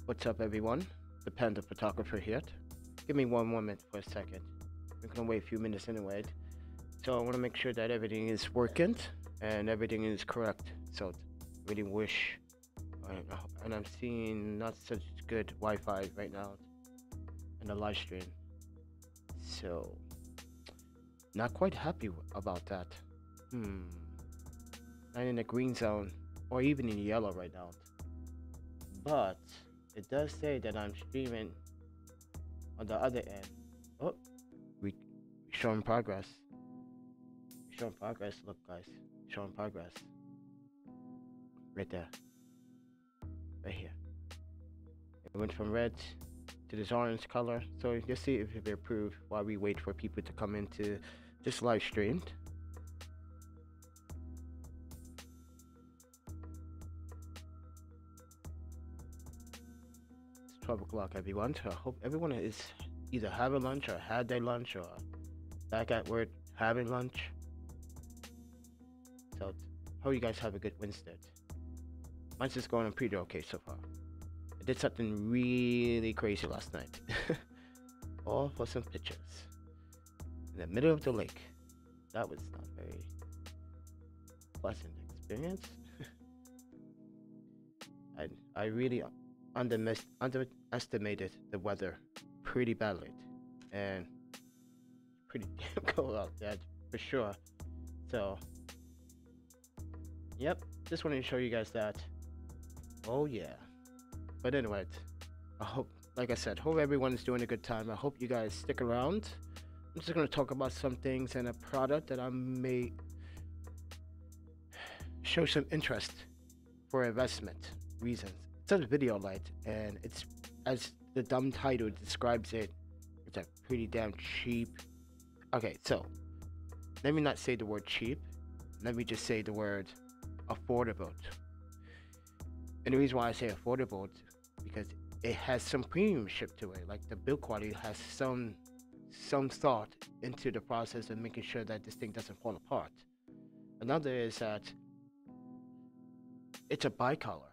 What's up, everyone? The Panda Photographer here. Give me one moment for a second. We're gonna wait a few minutes anyway. So I want to make sure that everything is working and everything is correct. So really wish, and I'm seeing not such good Wi-Fi right now in the live stream. So not quite happy about that. Not in the green zone or even in the yellow right now. But it does say that I'm streaming on the other end. Oh, we showing progress. Showing progress. Look, guys, showing progress. Right there. Right here. It went from red to this orange color. So you'll see if it improves while we wait for people to come into this live stream. It's 12 o'clock, everyone. So I hope everyone is either having lunch or had their lunch or back at work having lunch. So hope you guys have a good Wednesday. Mine's just going on pretty okay so far. I did something really crazy last night. All for some pictures. In the middle of the lake. That was not very pleasant experience. I really underestimated the weather pretty badly. And pretty damn cold out there for sure. So yep, just wanted to show you guys that. Oh yeah. But anyway, I hope, like I said, hope everyone is doing a good time. I hope you guys stick around. I'm just going to talk about some things and a product that I may show some interest for investment reasons. It's a video light, and it's, as the dumb title describes it, it's a pretty damn cheap. Okay, so let me not say the word cheap. Let me just say the word affordable. And the reason why I say affordable is because it has some premiumship to it. Like the build quality has some thought into the process of making sure that this thing doesn't fall apart. Another is that it's a bicolor.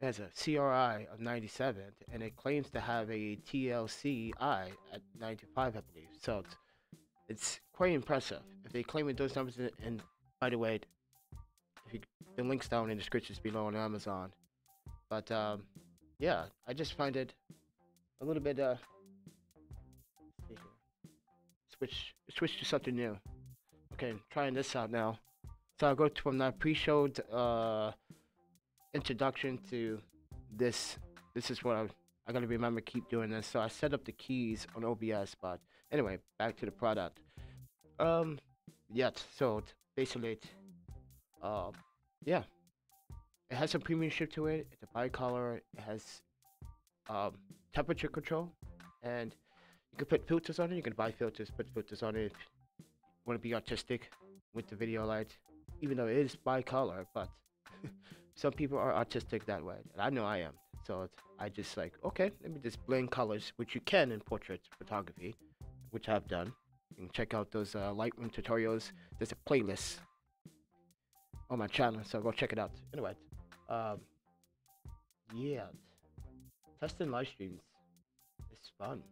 It has a CRI of 97 and it claims to have a TLCI at 95, I believe. So it's quite impressive. If they claim those numbers, and by the way, the link's down in the descriptions below on Amazon. But yeah, I just find it a little bit switch to something new. Okay, trying this out now. So I'll go from that pre-showed introduction to this. This is what I gotta remember, keep doing this. So I set up the keys on OBS, but anyway, back to the product. Yeah, so basically yeah, it has some premiumship to it. It's a bicolor. It has temperature control, and you can put filters on it. You can buy filters, put filters on it if you want to be artistic with the video light, even though it is bicolor. But some people are artistic that way, and I know I am. So I just like, okay, let me just blend colors, which you can in portrait photography, which I've done. You can check out those Lightroom tutorials. There's a playlist on my channel, so go check it out. Anyway, yeah, testing live streams is fun.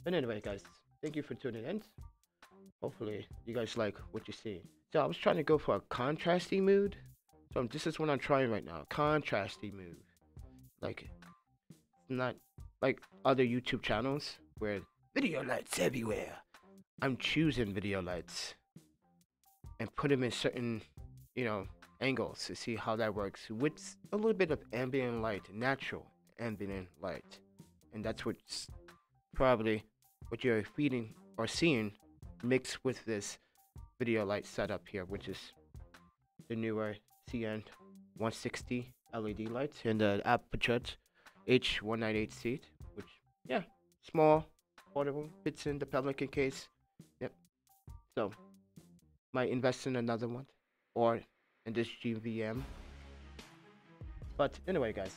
But anyway, guys, thank you for tuning in. Hopefully you guys like what you see. So I was trying to go for a contrasty mood. So this is what I'm trying right now, contrasty mood. Like, not like other YouTube channels where video lights everywhere. I'm choosing video lights and put them in certain, angles to see how that works with a little bit of ambient light, natural ambient light. And that's what's probably what you're feeding or seeing mixed with this video light setup here, which is the newer CN 160 LED lights and the Aperture H198C, which, yeah, small, portable, fits in the Pelican case. Yep. So might invest in another one or in this GVM. But anyway, guys,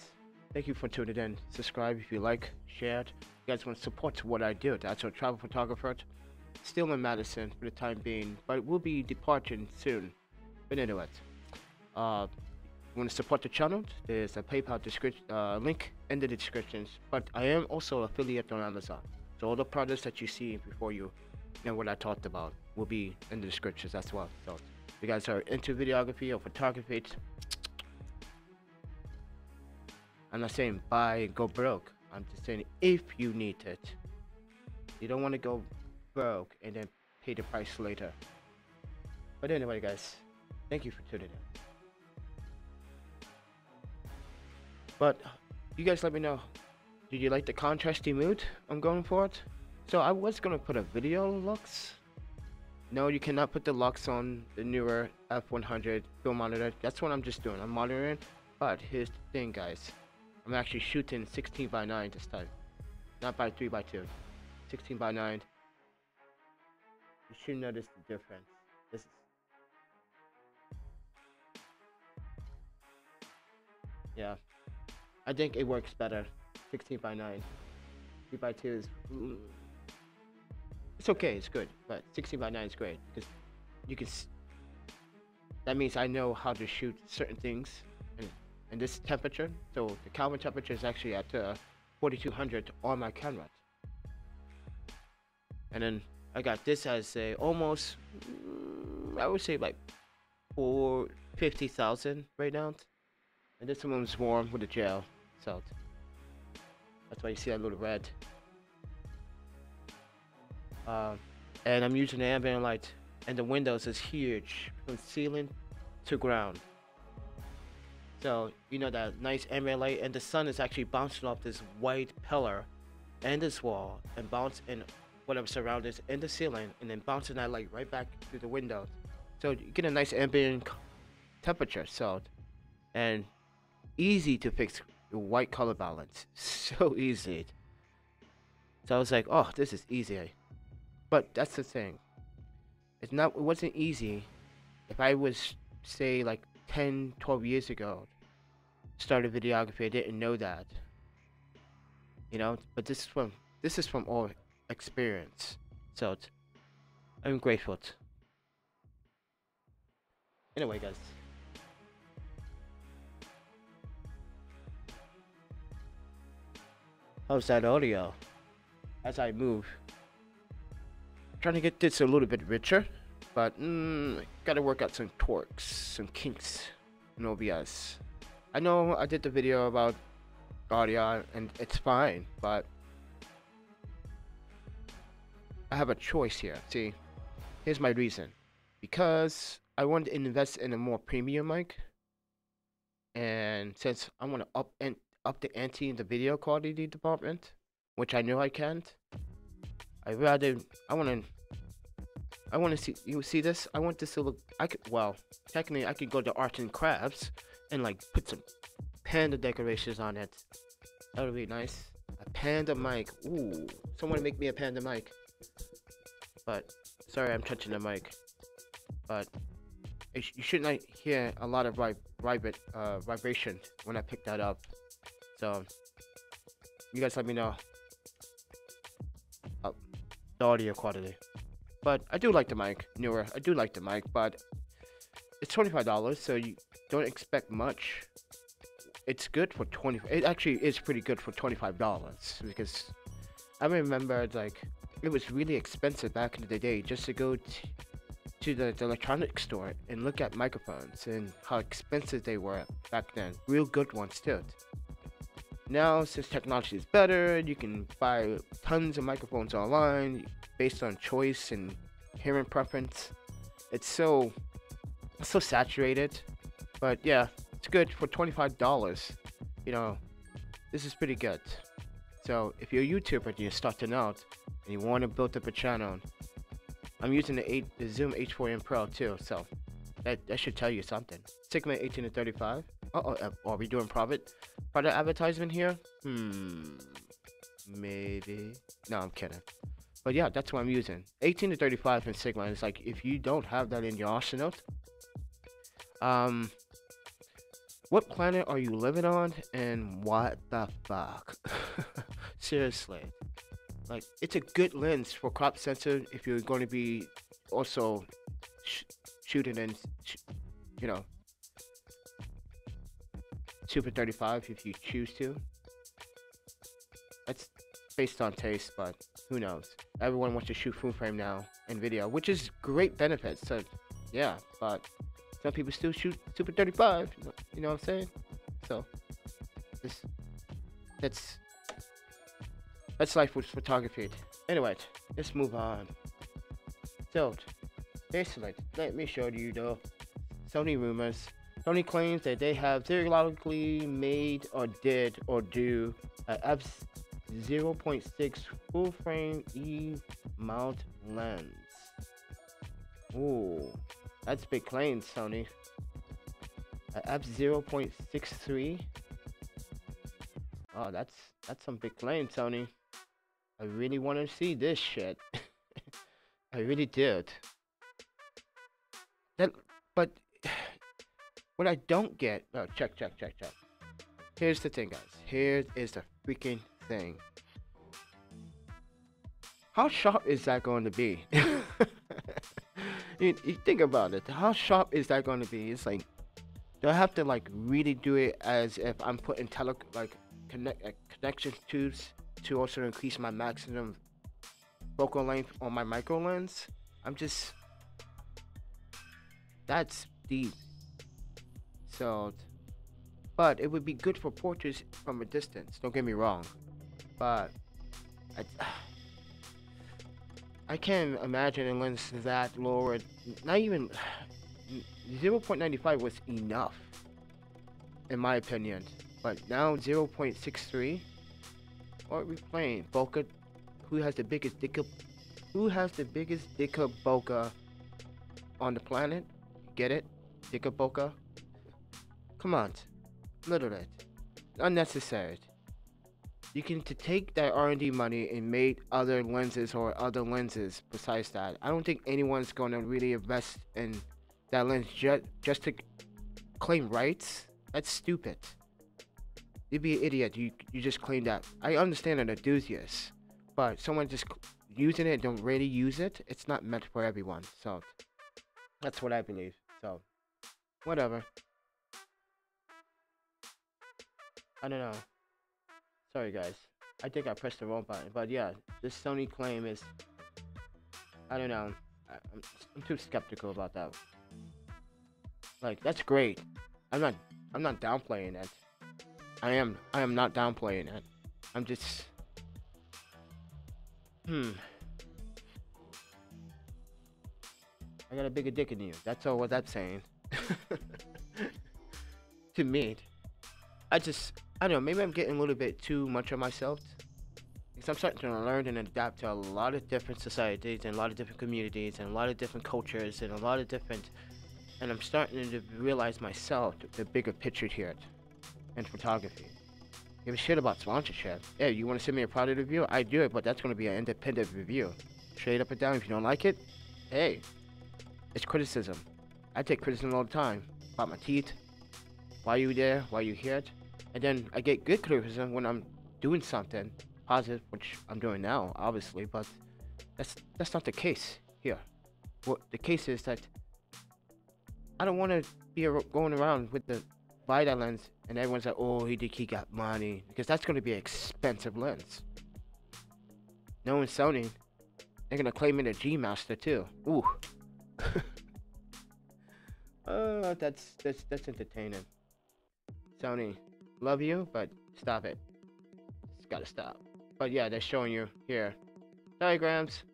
thank you for tuning in. Subscribe if you like, share it. You guys want to support what I do. That's a travel photographer, still in Madison for the time being, but we'll be departing soon. But anyway, want to support the channel, there's a PayPal link in the descriptions. But I am also affiliate on Amazon, so all the products that you see before you and what I talked about will be in the descriptions as well. So if you guys are into videography or photography, I'm not saying buy and go broke. I'm just saying if you need it, you don't want to go broke and then pay the price later. But anyway, guys, thank you for tuning in. But you guys let me know, did you like the contrasty mood I'm going for it? So I was gonna put a video lux. No, you cannot put the lux on the newer F100 film monitor. That's what I'm just doing. I'm monitoring. But here's the thing, guys. I'm actually shooting 16:9 this time, not by 3:2. 16:9. You should notice the difference. This is. Yeah. I think it works better. 16:9. 3:2 is. It's okay. It's good, but 16:9 is great because you can. That means I know how to shoot certain things in this temperature. So the Kelvin temperature is actually at 4200 on my camera. And then I got this as a almost, I would say like 50,000 right now. And this one's warm with the gel. So that's why you see that little red. And I'm using the ambient light, and the windows is huge from ceiling to ground. So you know that nice ambient light, and the sun is actually bouncing off this white pillar and this wall and bounce in whatever surroundings in the ceiling, and then bouncing that light right back through the windows. So you get a nice ambient temperature. So and easy to fix the white color balance. So easy. So I was like, oh, this is easy. But that's the thing. It wasn't easy. If I was, say, like 10, 12 years ago, started videography, I didn't know that. You know, but this is from all experience. So I'm grateful. Anyway, guys. How's that audio? As I move. Trying to get this a little bit richer, but gotta work out some torques, some kinks in OBS. I know I did the video about audio and it's fine, but I have a choice here. See, here's my reason. Because I want to invest in a more premium mic, and since I want to up the ante in the video quality department, which I know I can't. I want to see, you see this? I want this to look, well, technically I could go to Arts and Crafts and like put some panda decorations on it. That would be nice. A panda mic. Ooh, someone make me a panda mic. But, sorry I'm touching the mic. But, you shouldn't hear a lot of vibration when I pick that up. So, you guys let me know. The audio quality. But I do like the mic, newer. I do like the mic, but it's $25, so you don't expect much. It's good for it actually is pretty good for $25 because I remember like it was really expensive back in the day just to go to the electronics store and look at microphones and how expensive they were back then. Real good ones too. Now, since technology is better, you can buy tons of microphones online based on choice and hearing preference. It's so saturated, but yeah, it's good for $25. You know, this is pretty good. So if you're a YouTuber and you're starting out and you want to build up a channel, I'm using the Zoom H4n Pro too, so that should tell you something. Sigma 18 to 35. Are we doing product advertisement here? Maybe. No, I'm kidding. But yeah, that's what I'm using. 18 to 35 in Sigma. It's like if you don't have that in your arsenal, what planet are you living on, and what the fuck? Seriously, like it's a good lens for crop sensor if you're going to be also shooting in, you know, Super 35 if you choose to. That's based on taste, but who knows? Everyone wants to shoot full frame now in video, which is great benefits. So yeah, but some people still shoot Super 35. You know what I'm saying? So this that's life with photography. Anyway, let's move on. So basically, let me show you the Sony rumors. Sony claims that they have theoretically made or did or do a f/0.6 full frame E mount lens. Ooh, that's big claims, Sony. A f/0.63. Oh, that's some big claims, Sony. I really want to see this shit. I really did. But what I don't get. Oh, check. Here's the thing, guys. Here is the freaking thing. How sharp is that going to be? you think about it. How sharp is that going to be? It's like, do I have to like really do it as if I'm putting connection tubes to also increase my maximum focal length on my micro lens? That's deep. So, but it would be good for portraits from a distance. Don't get me wrong, but I can't imagine a lens that lower. Not even 0.95 was enough, in my opinion. But now 0.63. What are we playing? Bokeh? Who has the biggest dick? Who has the biggest dicker bokeh on the planet? Get it? Dicker bokeh? Come on, little bit unnecessary. You can take that R&D money and make other lenses or other lenses besides that. I don't think anyone's gonna really invest in that lens just to claim rights. That's stupid. You'd be an idiot. You just claim that. I understand an enthusiast, but someone just using it and don't really use it. It's not meant for everyone. So that's what I believe. So whatever. I don't know. Sorry guys. I think I pressed the wrong button. But yeah, this Sony claim is, I don't know. I'm too skeptical about that. Like, that's great. I'm not downplaying it. I am not downplaying it. I'm just I got a bigger dick than you. That's all what that's saying. To me. I don't know, maybe I'm getting a little bit too much of myself. Because I'm starting to learn and adapt to a lot of different societies and a lot of different communities and a lot of different cultures and a lot of different, and I'm starting to realize myself the bigger picture here in photography. Give a shit about sponsorship. Yeah, you want to send me a product review? I do it, but that's going to be an independent review. Straight up and down. If you don't like it, hey, it's criticism. I take criticism all the time. About my teeth. Why you there? Why you here? And then I get good criticism when I'm doing something positive, which I'm doing now, obviously, but that's not the case here. What the case is that I don't want to be going around with the buy that lens and everyone's like, oh, he got money, because that's going to be an expensive lens. Knowing Sony, they're going to claim it a G Master too. Ooh. That's entertaining. Sony, love you, but stop it. It's gotta stop. But yeah, they're showing you here diagrams.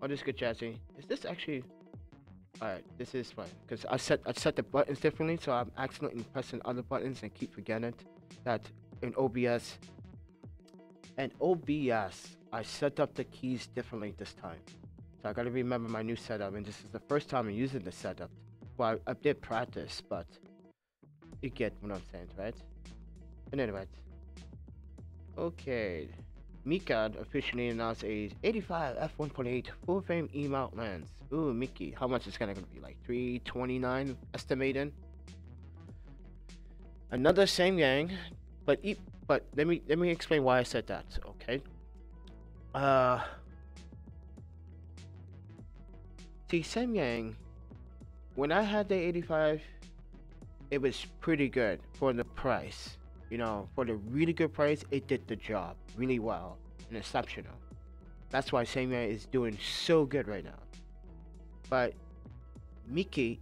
Oh, this is good, Jazzy. Is this actually? Alright, this is fine because I set the buttons differently, so I'm accidentally pressing other buttons and keep forgetting that in OBS. And OBS, I set up the keys differently this time, so I gotta remember my new setup. And this is the first time I'm using this setup. Well, I did practice, but you get what I'm saying, right? But anyway, okay. Nikon officially announced a 85 f1.8 full frame E-mount lens. Ooh, Mickey, how much is gonna be? Like $329 estimating. Another Samyang, but let me explain why I said that. Okay. See, Samyang, when I had the 85, it was pretty good for the price. You know, for the really good price, it did the job really well and exceptional. That's why Sony is doing so good right now. But Mike,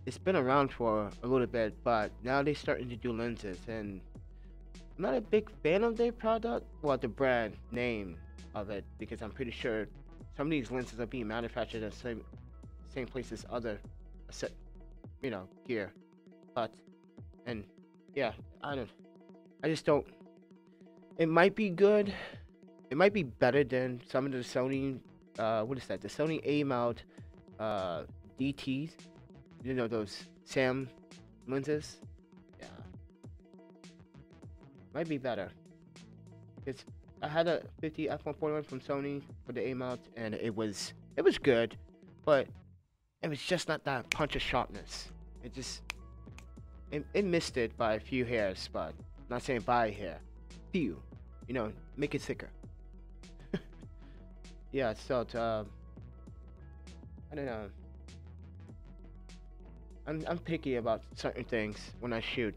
it's been around for a little bit, but now they're starting to do lenses, and I'm not a big fan of their product, well, the brand name of it, because I'm pretty sure some of these lenses are being manufactured at the same place as other, you know, gear. But, and yeah, I just don't. It might be good. It might be better than some of the Sony. What is that? The Sony A mount, DTs. You know, those SAM lenses. Yeah, might be better. It's I had a 50 f1.1 from Sony for the A mount, and it was good, but it was just not that punch of sharpness. It missed it by a few hairs, but not saying by a hair, few. You know, make it thicker. Yeah, so I don't know. I'm picky about certain things when I shoot,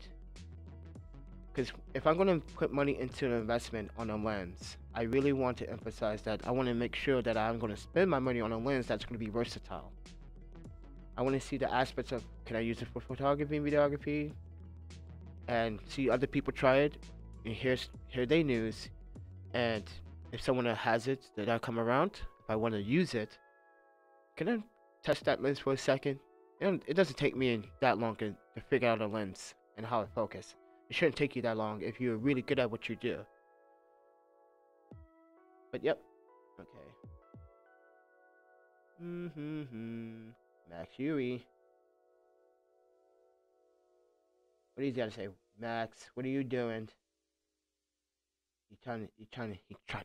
because if I'm gonna put money into an investment on a lens, I really want to emphasize that I want to make sure that I'm gonna spend my money on a lens that's gonna be versatile. I want to see the aspects of, can I use it for photography and videography, and see other people try it and hear their news, and if someone has it that I come around, if I want to use it, can I test that lens for a second? And it doesn't take me that long to figure out a lens and how it focuses. It shouldn't take you that long if you're really good at what you do. But yep, okay. Max Huey. What do you gotta say, Max? What are you doing? He trying to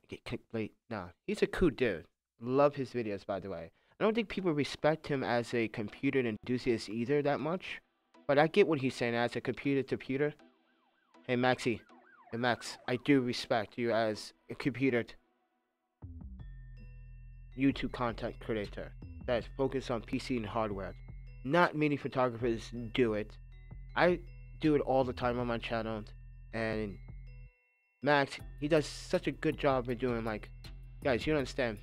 get clickbait. Nah, he's a cool dude. Love his videos, by the way. I don't think people respect him as a computer enthusiast either that much, but I get what he's saying as a computer. Hey Maxie, hey Max, I do respect you as a computer YouTube content creator that is focused on PC and hardware. Not many photographers do it. I do it all the time on my channel, and Max, he does such a good job of doing, like, guys, you don't understand.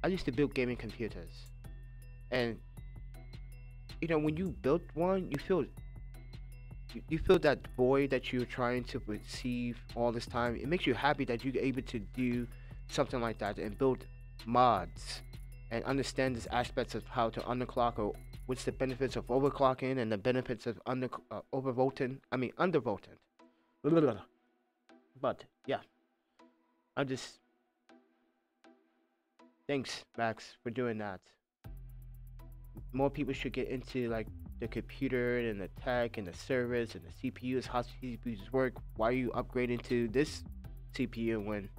I used to build gaming computers, and you know, when you build one, you feel that void that you're trying to receive all this time. It makes you happy that you're able to do something like that and build mods and understand these aspects of how to underclock, or what's the benefits of overclocking and the benefits of undervolting. But yeah, thanks Max for doing that. More people should get into, like, the computer and the tech and the servers and the CPUs, how CPUs work. Why are you upgrading to this CPU when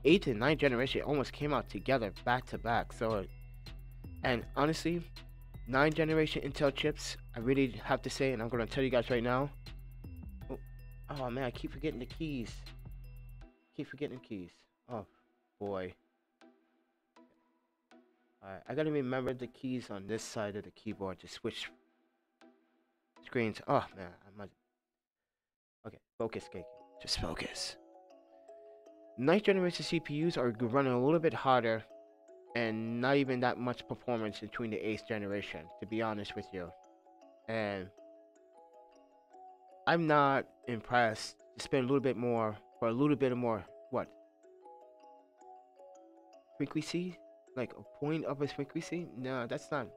8th and 9th generation almost came out together back to back? So, and honestly, 9th generation Intel chips, I really have to say, and I'm gonna tell you guys right now. Oh man, I keep forgetting the keys. Oh boy. Alright, I gotta remember the keys on this side of the keyboard to switch screens. Oh man, okay, focus, Keiki. Just focus. 9th generation CPUs are running a little bit harder, and not even that much performance between the 8th generation, to be honest with you. And I'm not impressed to spend a little bit more for a little bit more, what? Frequency? Like a point of a frequency? No, that's not.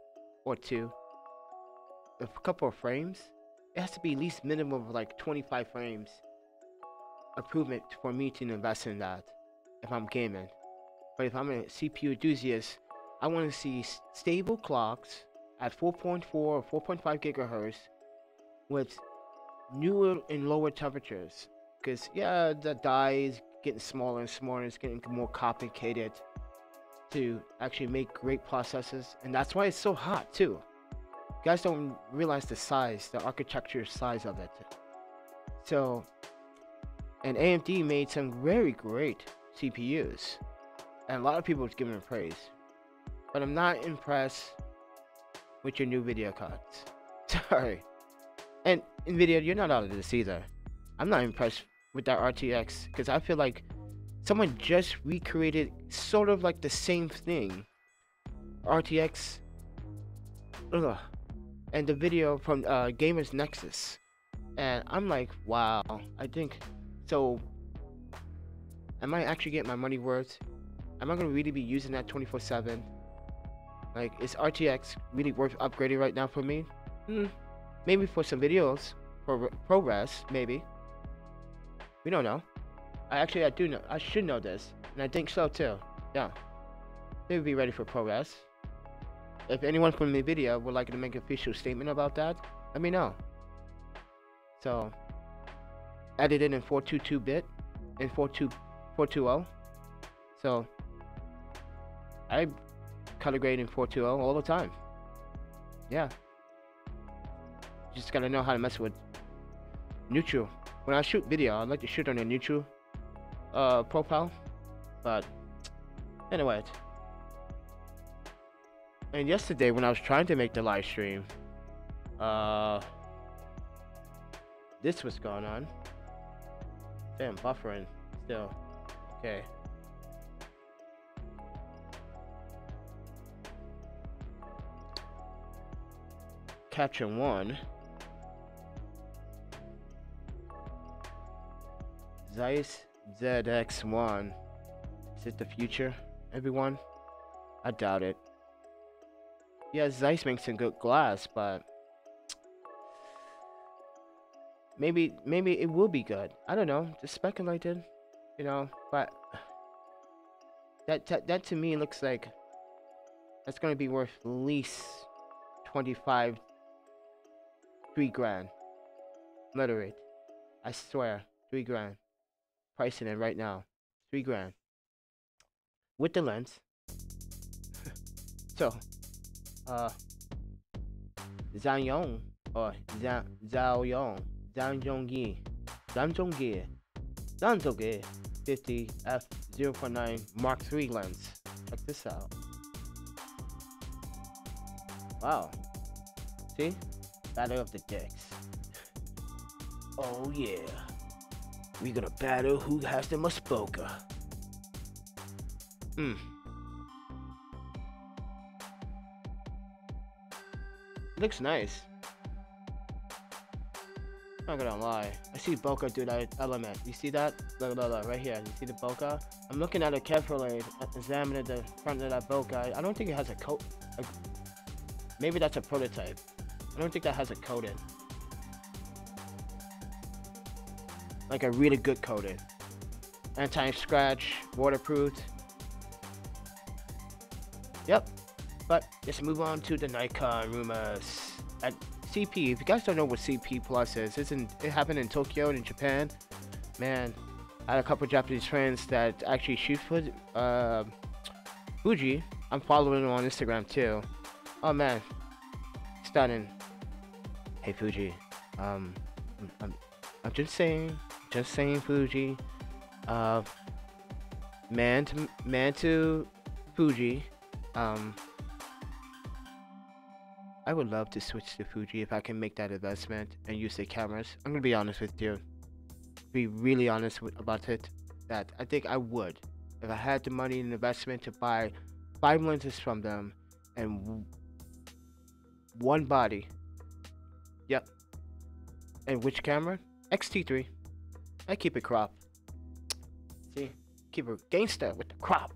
Or two. A couple of frames? It has to be at least minimum of like 25 frames improvement for me to invest in that if I'm gaming. But if I'm a CPU enthusiast, I want to see stable clocks at 4.4 or 4.5 gigahertz with newer and lower temperatures. Because yeah, the die is getting smaller and smaller, it's getting more complicated to actually make great processes, and that's why it's so hot too. You guys don't realize the size, the architecture size of it. So, and AMD made some very great CPUs, and a lot of people was giving them praise. But I'm not impressed with your new video cards. Sorry. And Nvidia, you're not out of this either. I'm not impressed with that RTX because I feel like someone just recreated sort of like the same thing. RTX, ugh, and the video from Gamers Nexus, and I'm like, wow. I think so. Am I actually getting my money worth? Am I gonna really be using that 24/7? Like, is RTX really worth upgrading right now for me? Maybe for some videos, for progress, maybe. We don't know. I do know. I should know this, and I think so too. Yeah, they would be ready for progress. If anyone from NVIDIA would like to make an official statement about that, let me know. So, edited in 422-bit, in 420. So, I color grade in 420 all the time. Yeah. Just gotta know how to mess with neutral. When I shoot video, I like to shoot on a neutral profile. But anyway. And yesterday when I was trying to make the live stream, this was going on. Damn, buffering still. Okay. Capture 1. Zeiss ZX1. Is it the future, everyone? I doubt it. Yeah, Zeiss makes some good glass, but maybe it will be good. I don't know. Just speculated, you know. But that to me looks like that's gonna be worth at least 25, $3,000. Literally, I swear, $3,000. Pricing it right now, $3,000 with the lens. So, Zhanyong or Zhaoyong, Zhangzhongyi 50 f/0.9 Mark III lens. Check this out. Wow. See? Battle of the Dicks. Oh yeah. We gonna battle who has the most bokeh. Looks nice. Not gonna lie. I see bokeh do that element. You see that? Look, right here. You see the bokeh? I'm looking at it carefully, examining the front of that bokeh. I don't think it has a coat. Maybe that's a prototype. I don't think that has a coating. Like a really good coating. Anti-scratch, waterproof. Yep. But let's move on to the Nikon rumors. At CP, if you guys don't know what CP Plus is, it happened in Tokyo in Japan. Man, I had a couple of Japanese friends that actually shoot for Fuji. I'm following them on Instagram too. Oh man, stunning. Hey Fuji, I'm just saying Fuji. Man to Fuji. I would love to switch to Fuji if I can make that investment and use the cameras. I'm gonna be honest with you. Be really honest about it. That I think I would, if I had the money and investment to buy 5 lenses from them and one body. Yep. And which camera? X-T3. I keep it crop. See, keep it gangsta with the crop.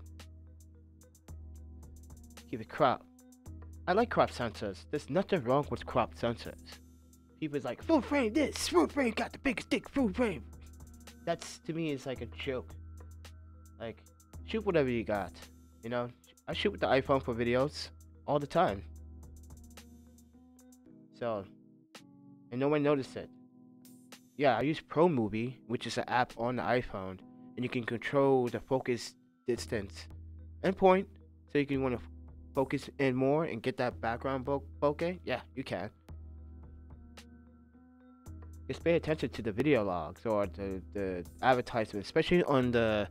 Keep it crop. I like crop sensors. There's nothing wrong with crop sensors. People's like, full frame this, full frame got the biggest dick, full frame. That's, to me, is like a joke. Like, shoot whatever you got. You know, I shoot with the iPhone for videos all the time. So, and no one noticed it. Yeah, I use ProMovie, which is an app on the iPhone, and you can control the focus distance and point, so you can want to focus in more and get that background bokeh. Yeah, you can. Just pay attention to the video logs or the advertisements, especially on the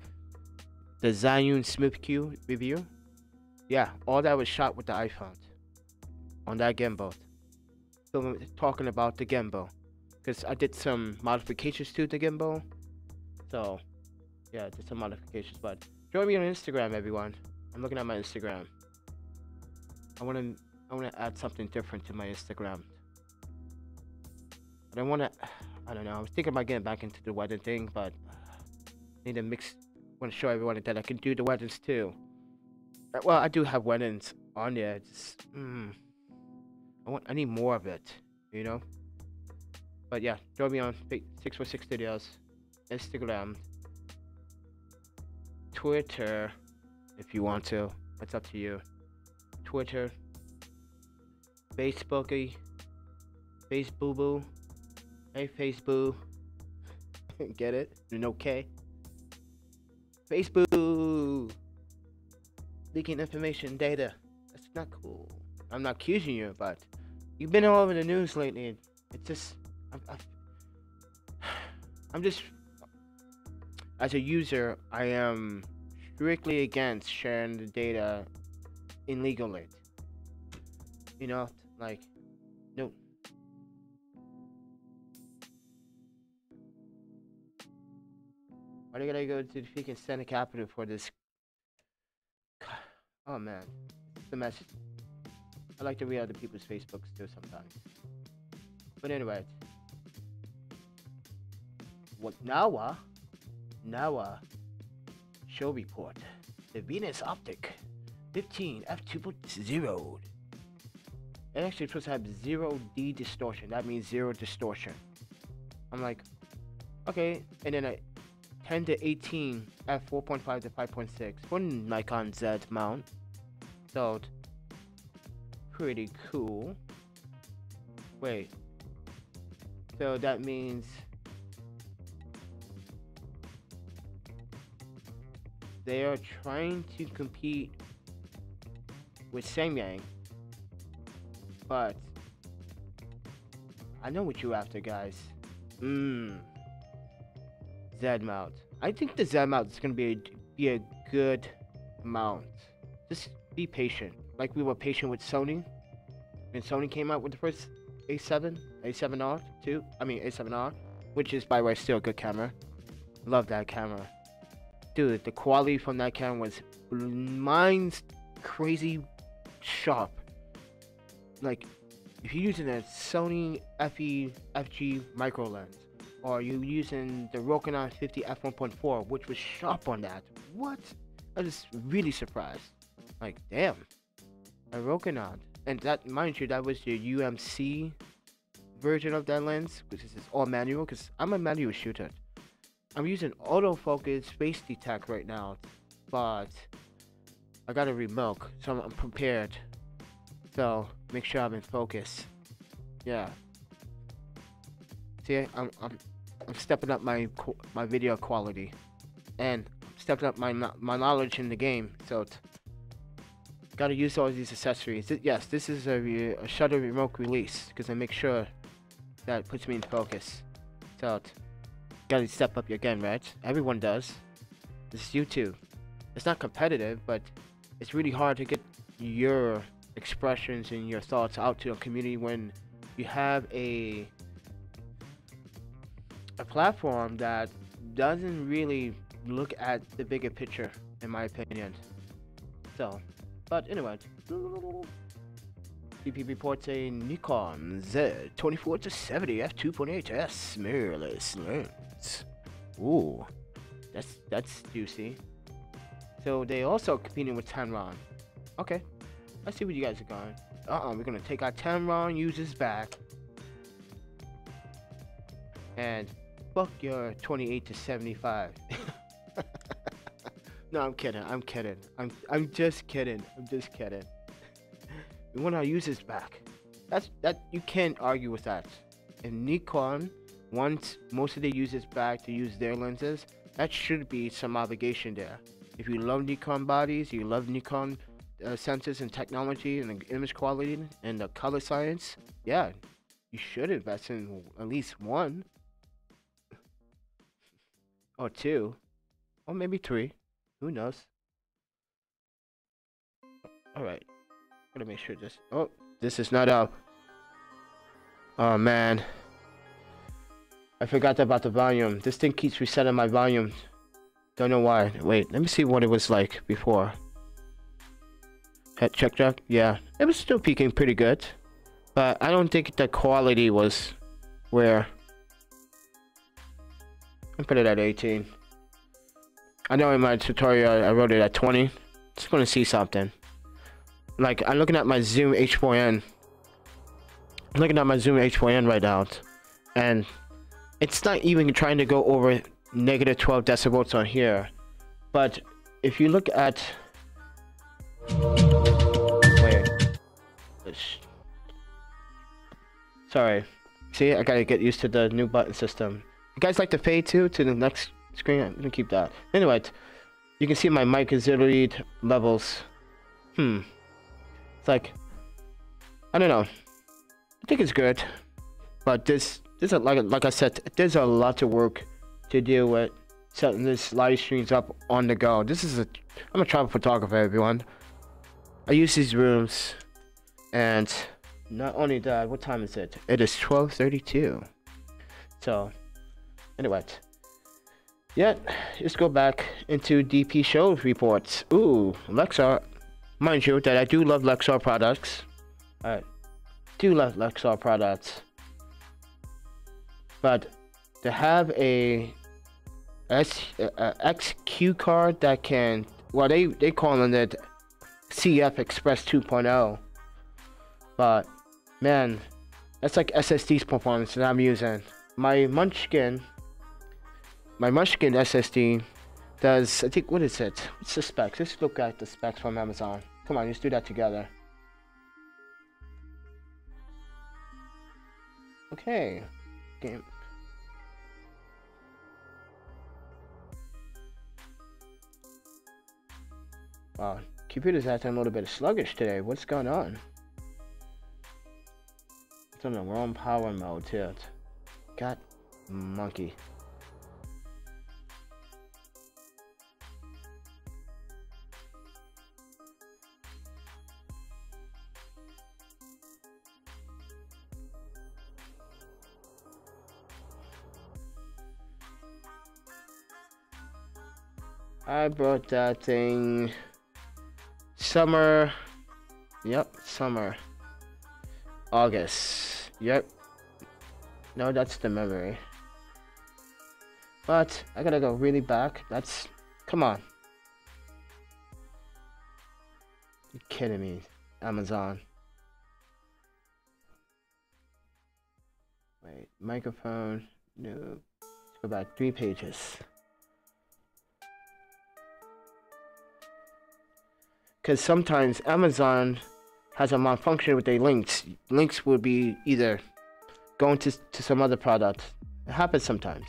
Zhiyun Smooth Q review. Yeah, all that was shot with the iPhone on that gimbal. So talking about the gimbal. because I did some modifications to the gimbal. So yeah, did some modifications. But join me on Instagram, everyone. I'm looking at my Instagram. I wanna add something different to my Instagram. But I don't know. I was thinking about getting back into the wedding thing, but need to mix. Want to show everyone that I can do the weddings too. Well, I do have weddings on there. Just, I need more of it, you know. But yeah, join me on 646 Studios, Instagram, Twitter, if you want to. It's up to you. Twitter, Facebooky, Facebooboo, hey Faceboo. Get it? Okay. Facebook leaking information, data. That's not cool. I'm not accusing you, but you've been all over the news lately. It's just, I'm just, as a user, I am strictly against sharing the data illegally. You know, like, no. Why do I gotta go to the freaking Senate Capitol for this? Oh man, the message. I like to read other people's Facebooks too sometimes. But anyway, what Laowa show report. The Venus Optic 15 f2.0. It actually supposed to have 0D distortion. That means zero distortion. I'm like, okay, and then I 10 to 18 f4.5 to 5.6 for Nikon Z mount. So pretty cool. Wait. So that means they are trying to compete with Samyang, but I know what you're after, guys. Z mount. I think the Z mount is gonna be a good mount. Just be patient, like we were patient with Sony. When Sony came out with the first A7R, which is by the way still a good camera. Love that camera, dude. The quality from that camera was mine's crazy sharp. Like if you're using a Sony FG micro lens, or you're using the Rokinon 50 f1.4, which was sharp on that. What? I was really surprised. Like, damn, a Rokinon. And that, mind you, that was the UMC version of that lens, which is all manual, because I'm a manual shooter. I'm using autofocus face detect right now, but I got a remote, so I'm prepared. So make sure I'm in focus. Yeah. See, I'm stepping up my video quality, and stepping up my knowledge in the game. So gotta use all these accessories. Yes, this is a shutter remote release because I make sure that puts me in focus. So gotta step up your game, right? Everyone does. This is YouTube. It's not competitive, but it's really hard to get your expressions and your thoughts out to a community when you have a platform that doesn't really look at the bigger picture, in my opinion. So, but anyway, DP reports a Nikon Z24 to 70 f2.8s mirrorless lens. Ooh, that's juicy. So they also competing with Pateron. Okay, let's see where you guys are going. We're gonna take our Pateron users back and fuck your 28 to 75. No, I'm kidding. I'm just kidding. We want our users back. That you can't argue with that. If Nikon wants most of their users back to use their lenses, that should be some obligation there. If you love Nikon bodies, you love Nikon sensors and technology and the image quality and the color science, yeah, you should invest in at least one or two, or maybe three. Who knows? Alright. Gotta make sure this. Oh, this is not up. Oh man. I forgot about the volume. This thing keeps resetting my volume. Don't know why. Wait, let me see what it was like before. Head check. Yeah, it was still peaking pretty good, but I don't think the quality was where. I put it at 18. I know in my tutorial I wrote it at 20. Just want to see something. Like, I'm looking at my Zoom H4n. I'm looking at my Zoom H4n right now, and it's not even trying to go over negative 12 decibels on here. But if you look at, wait, sorry, see, I gotta get used to the new button system. You guys like to fade to the next screen? I'm gonna keep that. Anyway, you can see my mic auxiliary levels. It's like, I don't know. I think it's good, but this is like I said, there's a lot of work to deal with setting this live streams up on the go. I'm a travel photographer, everyone. I use these rooms, and not only that, what time is it? It is 12:32. So, anyway, yeah, let's go back into DP show reports. Ooh, Lexar. Mind you that I do love Lexar products. I do love Lexar products. But to have a XQ card that can, well, they calling it CF Express 2.0, but man, that's like SSD's performance that I'm using. My Munchkin SSD does, I think, what is it? What's the specs? Let's look at the specs from Amazon. Come on, let's do that together. Okay, game. Wow, computer's acting a little bit sluggish today. What's going on? It's on the wrong power mode too. God, monkey. I brought that thing summer. Yep, summer. August. Yep. No, that's the memory. But I gotta go really back. That's, come on. You kidding me? Amazon. Wait, microphone. No. Let's go back 3 pages. Because sometimes Amazon has a malfunction with their links. Links will be either going to some other product. It happens sometimes.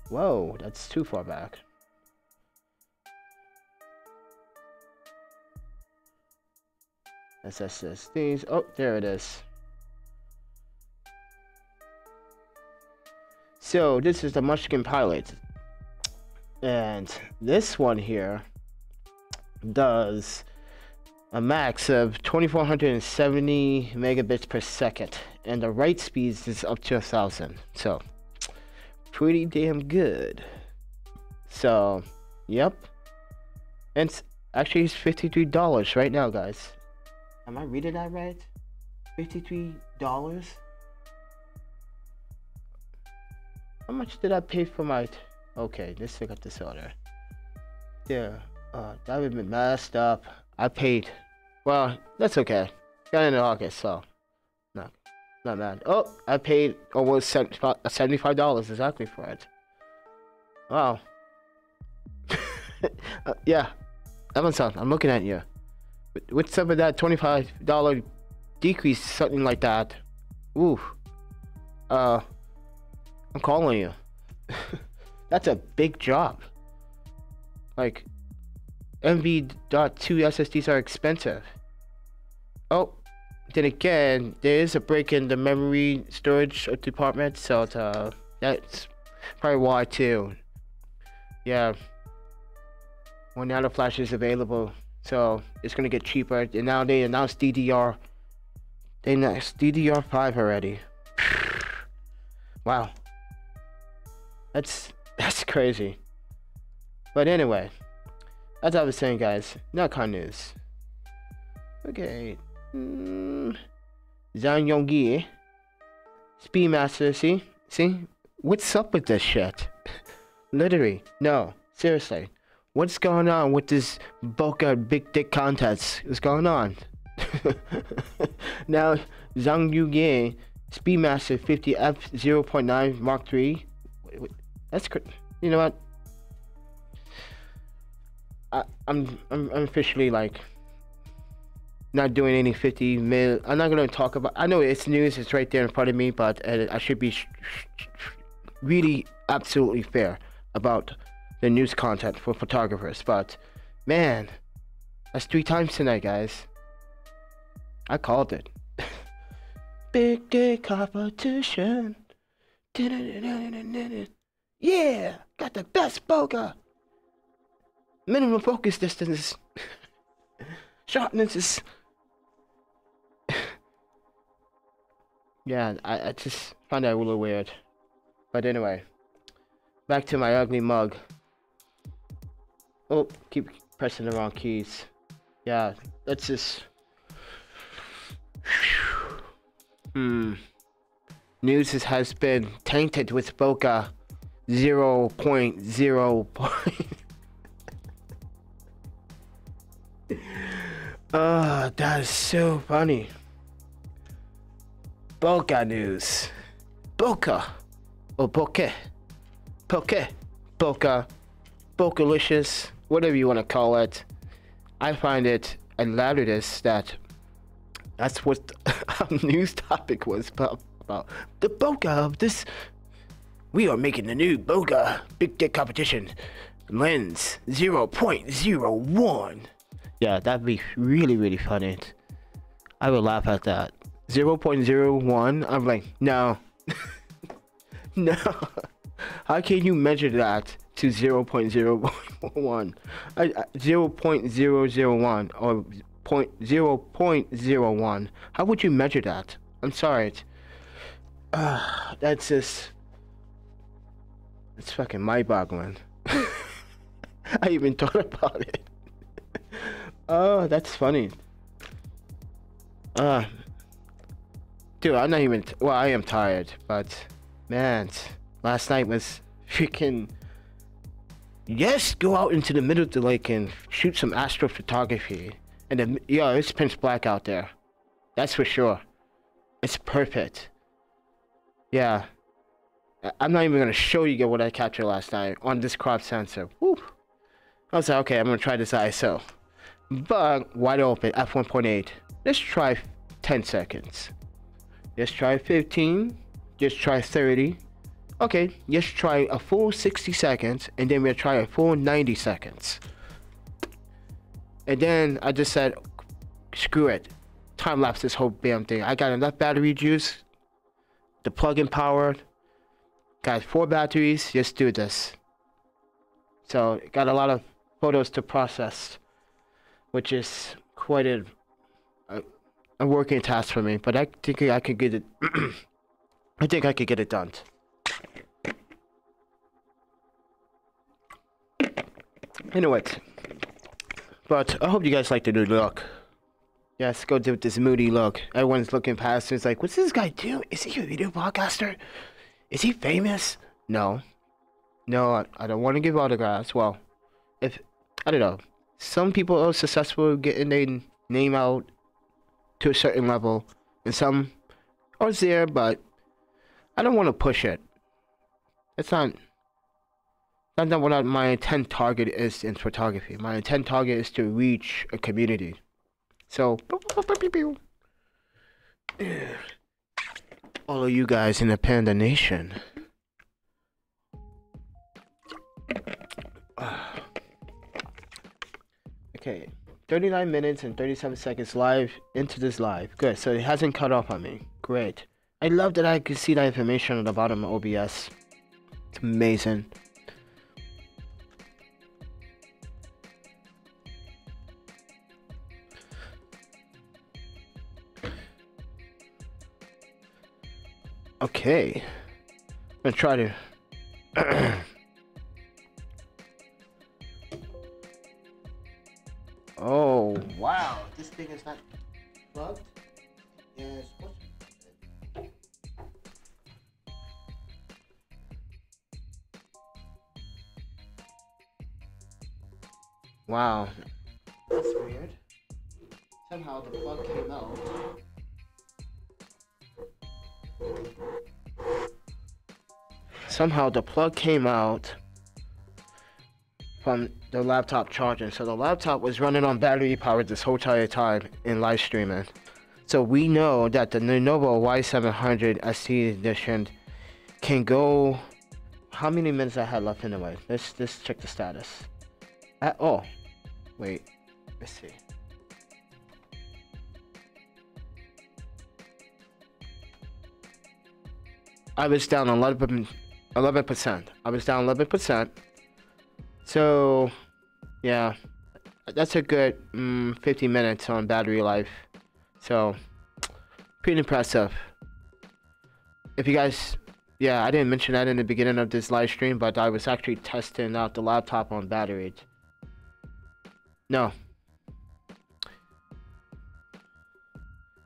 Whoa, that's too far back. SSDs. Oh, there it is. So this is the Munchkin Pilot. And this one here does a max of 2470 megabits per second, and the write speeds is up to 1000, so pretty damn good. So yep, and actually it's $53 right now, guys. Am I reading that right? $53. How much did I pay for my okay, let's look at this order. Yeah, that would be messed up. I paid, well, that's okay. Got it in August, so not bad. Oh, I paid almost $75 exactly for it. Wow. Yeah, Amazon, I'm looking at you. What's up with that $25 decrease, something like that? Ooh. I'm calling you. That's a big job. Like, MV.2 SSDs are expensive. Oh, then again, there is a break in the memory storage department, so that's probably why too. Yeah, when Nano Flash is available, so it's gonna get cheaper. And now they announced DDR. They announced DDR5 already. Wow, That's crazy. But anyway, as I was saying, guys, Nikon news. Okay. Zhang Yongyi, Speedmaster. See, what's up with this shit? Literally, no, seriously, what's going on with this bokeh big dick contest? What's going on? Now, Zhang Yongyi, Speedmaster 50 f 0.9 Mark III. That's you know what? I'm officially like not doing any 50 mil. I'm not gonna talk about. I know it's news. It's right there in front of me, but I should be really absolutely fair about the news content for photographers. But man, that's 3 times tonight, guys. I called it. Big dick competition. Yeah, got the best bokeh. Minimum focus distance. Sharpness is. Yeah, I just find that a little weird. But anyway, back to my ugly mug. Oh, keep pressing the wrong keys. Yeah, let's just. News has been tainted with bokeh 0.0. Oh, that is so funny. Bokeh news. Bokeh. Or bokeh. Bokeh. Bokeh. Bokelicious. Whatever you want to call it. I find it hilarious that that's what our news topic was about the bokeh of this. We are making the new bokeh big dick competition lens 0.01. Yeah, that'd be really, really funny. I would laugh at that. 0.01. I'm like, no. No. How can you measure that to 0.01? 0.001 or 0.01. How would you measure that? I'm sorry. That's just. It's fucking mind-boggling. I even thought about it. Oh, that's funny. Dude, I'm not even. Well, I am tired, but man, last night was freaking. Yes, go out into the middle of the lake and shoot some astrophotography. And then, yeah, it's pitch black out there. That's for sure. It's perfect. Yeah. I'm not even gonna show you what I captured last night on this crop sensor. Woo. I was like, okay, I'm gonna try this ISO. But wide open, f1.8. Let's try 10 seconds. Let's try 15. Just try 30. Okay, let's try a full 60 seconds, and then we'll try a full 90 seconds. And then I just said, screw it. Time lapse this whole damn thing. I got enough battery juice. The plug-in power. Got 4 batteries. Let's do this. So, got a lot of photos to process, which is quite a working task for me. But I think I could get it. I think I could get it done. Anyway, but I hope you guys like the new look. Yes, go do this moody look. Everyone's looking past. It's like, what's this guy doing? Is he a video podcaster? Is he famous? No. No, I don't want to give autographs. Well, if I don't know, some people are successful getting their name out to a certain level, and some are there, but I don't want to push it. It's not what my intent target is in photography. My intent target is to reach a community. So, all of you guys in the Panda Nation. Okay, 39 minutes and 37 seconds live into this live. Good, so it hasn't cut off on me. Great. I love that I can see that information on the bottom of OBS. It's amazing. Okay. I'm gonna try to Oh wow, this thing is not plugged. Yes. Wow, that's weird. Somehow the plug came out. Somehow the plug came out from the laptop charging. So the laptop was running on battery power this whole entire time in live streaming. So we know that the Lenovo Y700 SE edition can go. How many minutes I had left anyway? Let's check the status. Oh, wait. Let's see. I was down 11%. I was down 11%. So, yeah, that's a good 50 minutes on battery life. So, pretty impressive. If you guys, yeah, I didn't mention that in the beginning of this live stream, but I was actually testing out the laptop on battery. No.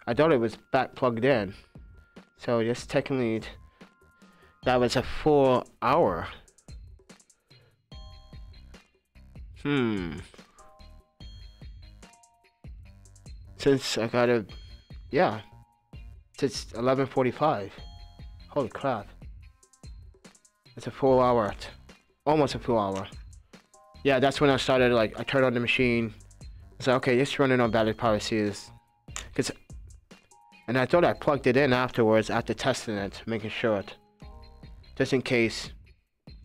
I thought it was back plugged in. So, just technically, that was a full hour. Since I gotta, yeah, since 11:45. Holy crap. It's a full hour. Almost a full hour. Yeah, that's when I started, like, I turned on the machine. I said, okay, just run it on battery power, see this. And I thought I plugged it in afterwards, after testing it, making sure it. Just in case.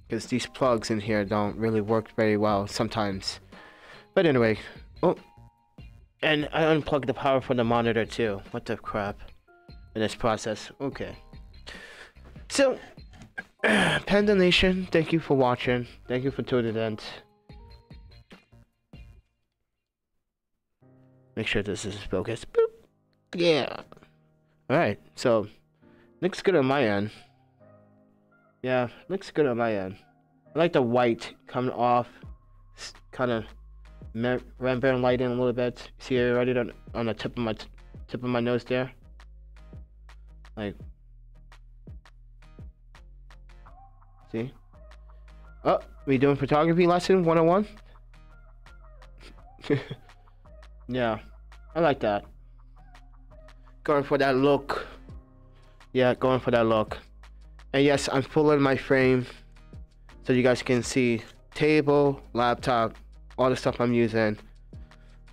Because these plugs in here don't really work very well sometimes. But anyway. Oh. And I unplugged the power from the monitor too. What the crap. In this process. Okay. So. Panda Nation, thank you for watching. Thank you for tuning in. Make sure this is focused. Boop. Yeah. Alright. So. Looks good on my end. Yeah, looks good on my end. I like the white coming off, kind of rampant light in a little bit. See it right on the tip of my nose there. Like, see? Oh, we doing photography lesson 101? Yeah, I like that. Going for that look. Yeah, going for that look. And yes, I'm pulling my frame so you guys can see table, laptop, all the stuff I'm using.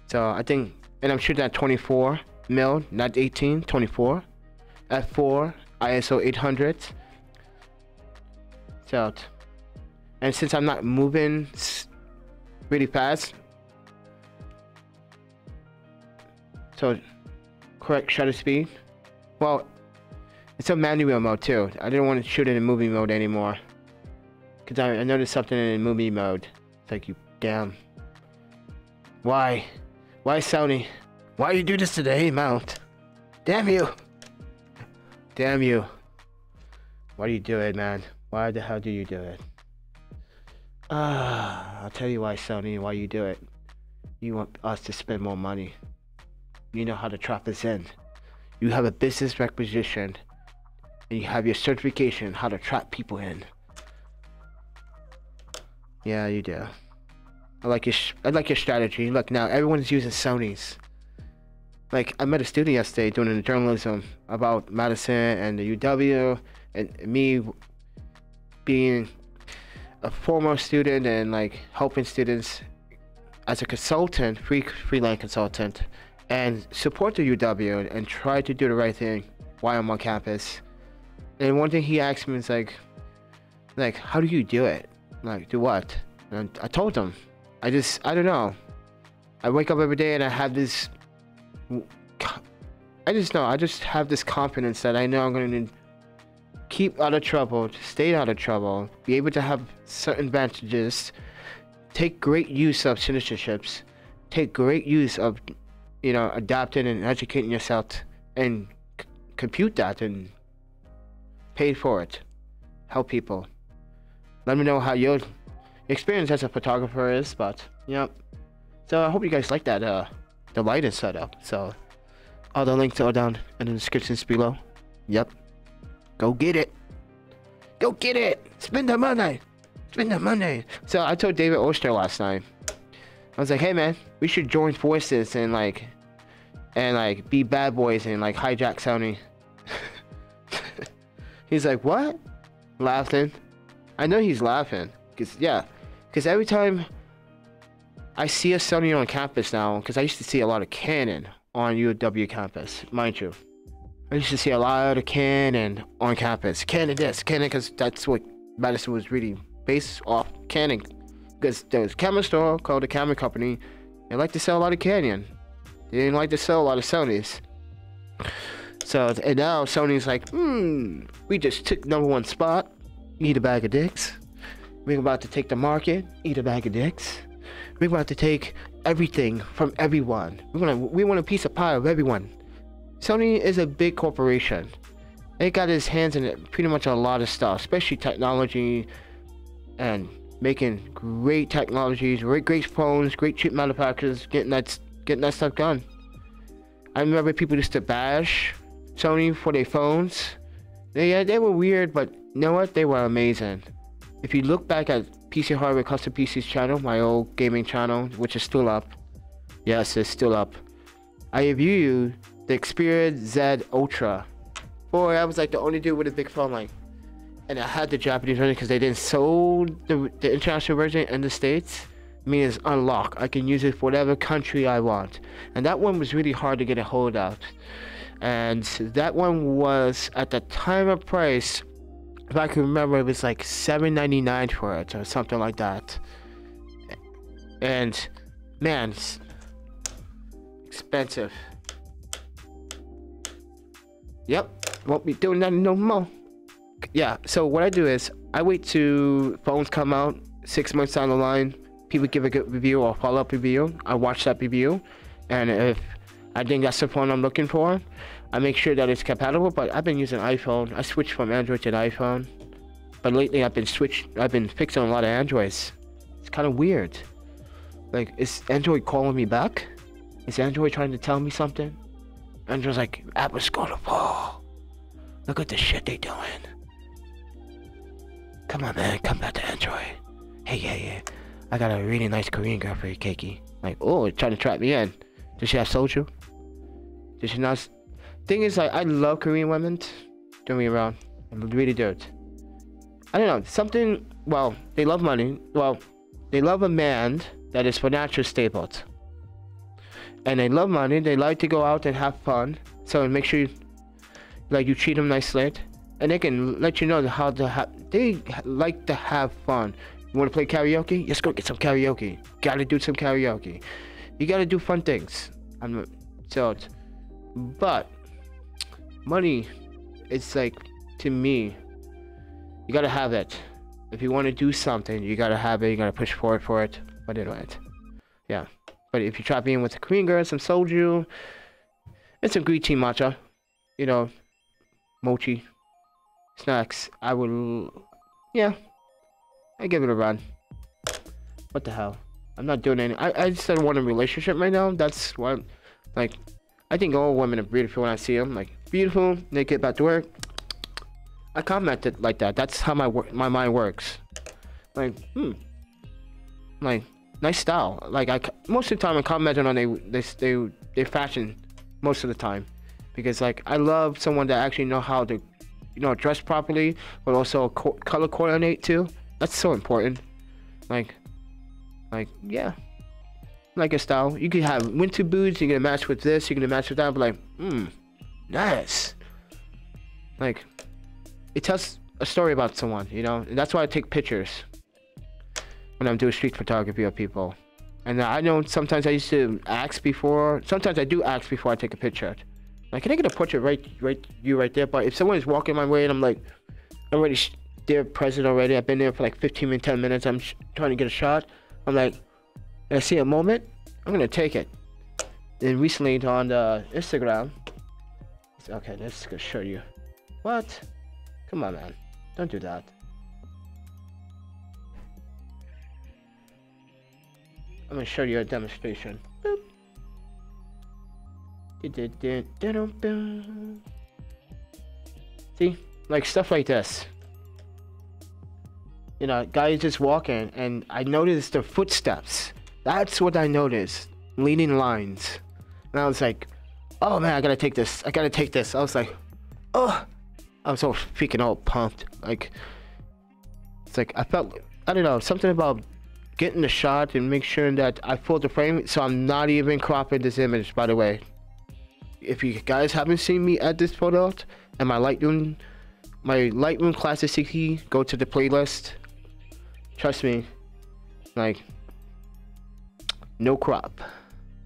So I think, and I'm shooting at 24 mil, not 18, 24. F4, ISO 800. So, and since I'm not moving really fast, so correct shutter speed. Well, it's a manual mode too. I didn't want to shoot it in movie mode anymore. Because I noticed something in movie mode. It's like, you damn. Why? Why, Sony? Why you do this to the A mount? Damn you. Damn you. Why do you do it, man? Why the hell do you do it? I'll tell you why, Sony, why you do it. You want us to spend more money. You know how to trap us in. You have a business requisition. And you have your certification how to trap people in. Yeah, you do. I like your strategy. Look, now everyone's using Sony's. Like, I met a student yesterday doing journalism about Madison and the UW, and me being a former student and like helping students as a consultant, freelance consultant, and support the UW and try to do the right thing while I'm on campus. And one thing he asked me is like, how do you do it? Like, do what? And I told him, I don't know. I wake up every day and I have this, I just have this confidence that I know I'm going to keep out of trouble, stay out of trouble, be able to have certain advantages, take great use of citizenships, take great use of, adapting and educating yourself, and compute that and pay for it, help people. Let me know how your experience as a photographer is. But yep. So I hope you guys like that the lighting setup. So all the links are down in the descriptions below. Yep. Go get it. Go get it. Spend the money. Spend the money. So I told David Oster last night. I was like, hey man, we should join forces and like be bad boys and like hijack Sony. He's like, what? Laughing. I know he's laughing. Cause every time I see a Sony on campus now, because I used to see a lot of Canon on UW campus, mind you. I used to see a lot of Canon on campus. Canon this, Canon, because that's what Madison was really based off, Canon. Because there was a camera store called the Camera Company. They like to sell a lot of Canon. They didn't like to sell a lot of Sonys. So, and now Sony's like, we just took #1 spot. Eat a bag of dicks. We're about to take the market. Eat a bag of dicks. We're about to take everything from everyone. We want a piece of pie of everyone. Sony is a big corporation. It got its hands in pretty much a lot of stuff, especially technology and making great technologies, great phones, great chip manufacturers, getting that stuff done. I remember people used to bash Sony for their phones. They were weird, but you know what? They were amazing. If you look back at PC Hardware Custom PC's channel, my old gaming channel, which is still up. Yes, it's still up. I reviewed the Xperia Z Ultra. Boy, I was like the only dude with a big phone, like, and I had the Japanese version because they didn't sell the international version in the States. I mean, it's unlocked. I can use it for whatever country I want. And that one was really hard to get a hold of. And that one was, at the time of price, if I can remember, it was like $7.99 for it or something like that. And man, it's expensive. Yep, won't be doing that no more. Yeah, so what I do is I wait till phones come out 6 months down the line. People give a good review or follow-up review. I watch that review, and if I think that's the phone I'm looking for, I make sure that it's compatible. But I've been using iPhone. I switched from Android to iPhone, but lately I've been fixing a lot of Androids. It's kind of weird. Like, is Android calling me back? Is Android trying to tell me something? Android's like, Apple's gonna fall. Look at the shit they doing. Come on, man, come back to Android. Hey, I got a really nice Korean girl for you, Keiki. Like, oh, trying to trap me in. Does she have soju? Does she not? Thing is, like, I love Korean women. Don't get me wrong, I really do. I don't know, something. Well, they love money. Well, they love a man that is financially stable, and they love money. They like to go out and have fun. So make sure you treat them nicely, and they can let you know how to have. They like to have fun. You want to play karaoke? Let's go get some karaoke. Gotta do some karaoke. You gotta do fun things. But money, it's like, to me, you gotta have it. If you want to do something, you gotta have it. You gotta push forward for it. But anyway, yeah. But if you try being with a Korean girl, some soju, and some green tea matcha, you know, mochi, snacks, I give it a run. What the hell? I'm not doing any. I just don't want a relationship right now. That's why, like, I think all women are beautiful when I see them. Like, beautiful, they get back to work. I comment it like that. That's how my mind works. Like, like, nice style. Like, most of the time I comment on their fashion most of the time, because like I love someone that actually know how to, dress properly, but also color coordinate too. That's so important. Like, yeah, like a style. You could have winter boots. You're gonna match with this. You're gonna match with that. But like, nice. Like, it tells a story about someone, and that's why I take pictures when I'm doing street photography of people. And I know sometimes I used to ask before. Sometimes I do ask before I take a picture. Like, can I get a portrait right there? But if someone is walking my way and I'm like, I'm already there, present already. I've been there for like 15 10 minutes. I'm trying to get a shot. I'm like, I see a moment, I'm gonna take it. Then recently on the Instagram, okay, let's go show you. What? Come on, man, don't do that. I'm gonna show you a demonstration. Boop. See, like stuff like this. You know, guys just walking, and I noticed the footsteps. That's what I noticed. Leading lines. And I was like, oh man, I gotta take this. I gotta take this. I was like, oh. I was so freaking all pumped. Like, it's like, I felt, I don't know, something about getting the shot and make sure that I pulled the frame. So I'm not even cropping this image, by the way. If you guys haven't seen me edit this photo out, and my Lightroom Classic 60, go to the playlist. Trust me, like, no crop.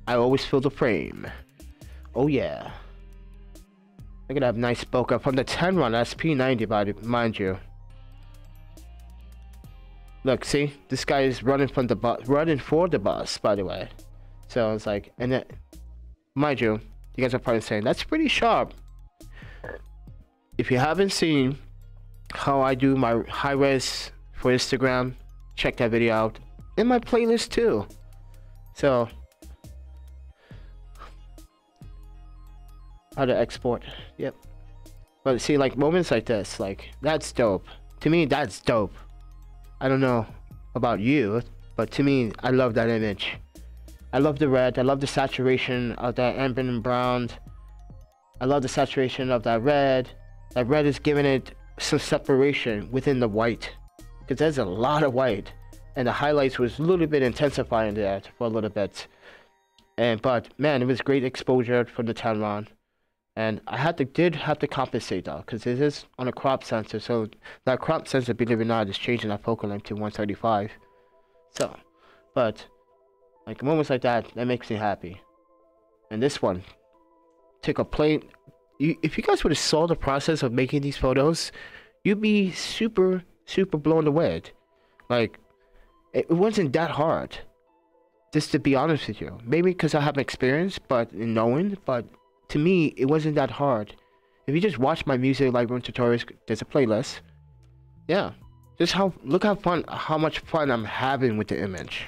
I always fill the frame. Oh yeah. Look at that nice bokeh from the 10 run SP90, mind you. Look, see, this guy is running from the running for the bus, by the way. So it's like, and then, mind you, you guys are probably saying that's pretty sharp. If you haven't seen how I do my high res for Instagram, check that video out in my playlist too. So, how to export, yep. But see, like moments like this, like that's dope. To me, that's dope. I don't know about you, but to me, I love that image. I love the red. I love the saturation of that amber and brown. I love the saturation of that red. That red is giving it some separation within the white, because there's a lot of white, and the highlights was a little bit intensifying that for a little bit. But man, it was great exposure from the 10 round. And I did have to compensate though, because it is on a crop sensor. So that crop sensor, believe it or not, is changing that focal length to 135. So, but like moments like that makes me happy. And this one, take a plain. If you guys would have saw the process of making these photos, you'd be super blown away. Like, it wasn't that hard. Just to be honest with you, maybe because I have experience, but in knowing, but. To me, it wasn't that hard. If you just watch my music Lightroom tutorials, there's a playlist. Yeah, just look how much fun I'm having with the image.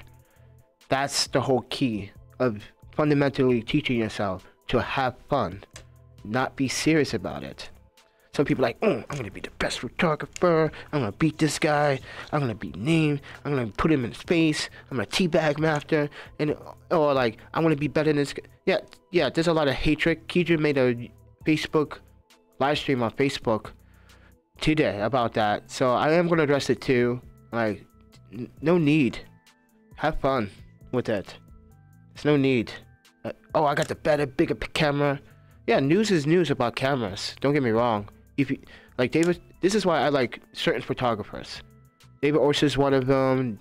That's the whole key of fundamentally teaching yourself to have fun, not be serious about it. Some people are like, oh, I'm gonna be the best photographer. I'm gonna beat this guy. I'm gonna be named. I'm gonna put him in his face. I'm gonna teabag him after, and or like I want to be better than this guy. Yeah. There's a lot of hatred. Keidra made a Facebook live stream on Facebook today about that, so I am gonna address it too. Like, no need. Have fun with it. There's no need. Oh, I got the better, bigger camera. Yeah, news is news about cameras. Don't get me wrong. If you like David, this is why I like certain photographers. David Orsa is one of them.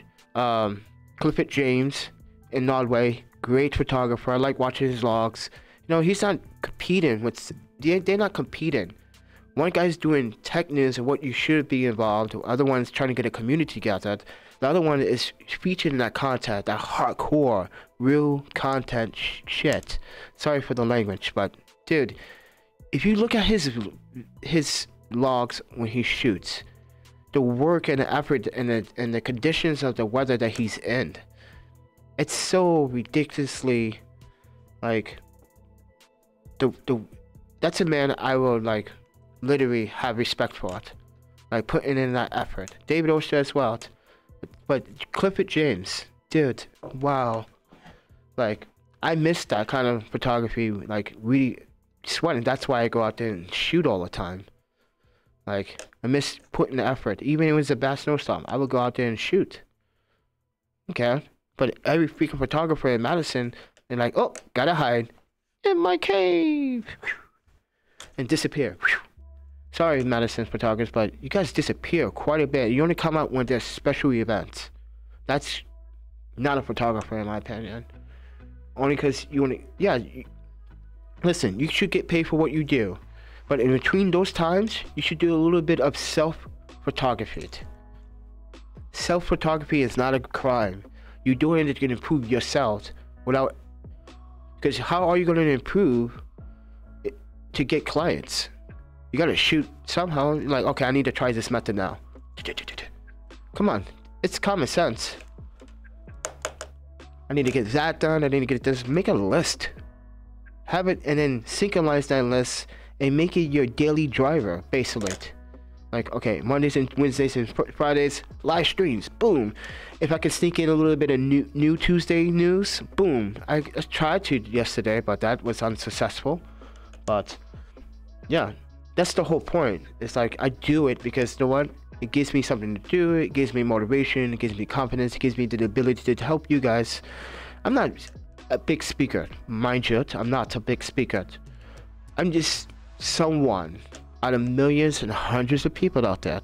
Clifford James in Norway, great photographer. I like watching his vlogs. You know, he's not competing with. They're not competing. One guy's doing tech news and what you should be involved. The other one's trying to get a community together. The other one is featuring that content, that hardcore, real content shit. Sorry for the language, but dude, if you look at his logs when he shoots, the work and the effort and the conditions of the weather that he's in, it's so ridiculously like that's a man I will like literally have respect for it, like putting in that effort. David Oster as well, but Clifford James, dude, wow, like I miss that kind of photography, like really sweating. That's why I go out there and shoot all the time. Like, I miss putting the effort. Even if it was a bad snowstorm, I would go out there and shoot. Okay, but every freaking photographer in Madison, they're like, oh, gotta hide in my cave and disappear. Sorry, Madison photographers, but you guys disappear quite a bit. You only come out when there's special events. That's not a photographer in my opinion. Only because you only, listen, you should get paid for what you do, but in between those times, you should do a little bit of self-photography. Self-photography is not a crime. You're doing it to improve yourself without, because how are you going to improve to get clients? You got to shoot somehow. You're like, okay, I need to try this method now. Come on, it's common sense. I need to get that done. I need to get this. Make a list. Have it and then synchronize that list and make it your daily driver based on it. Like, okay, Mondays and Wednesdays and Fridays, live streams, boom. If I could sneak in a little bit of new Tuesday news, boom. I tried to yesterday, but that was unsuccessful. But yeah, that's the whole point. It's like I do it because you know what? It gives me something to do. It gives me motivation. It gives me confidence. It gives me the ability to help you guys. I'm not a big speaker, mind you. I'm not a big speaker. I'm just someone out of millions and hundreds of people out there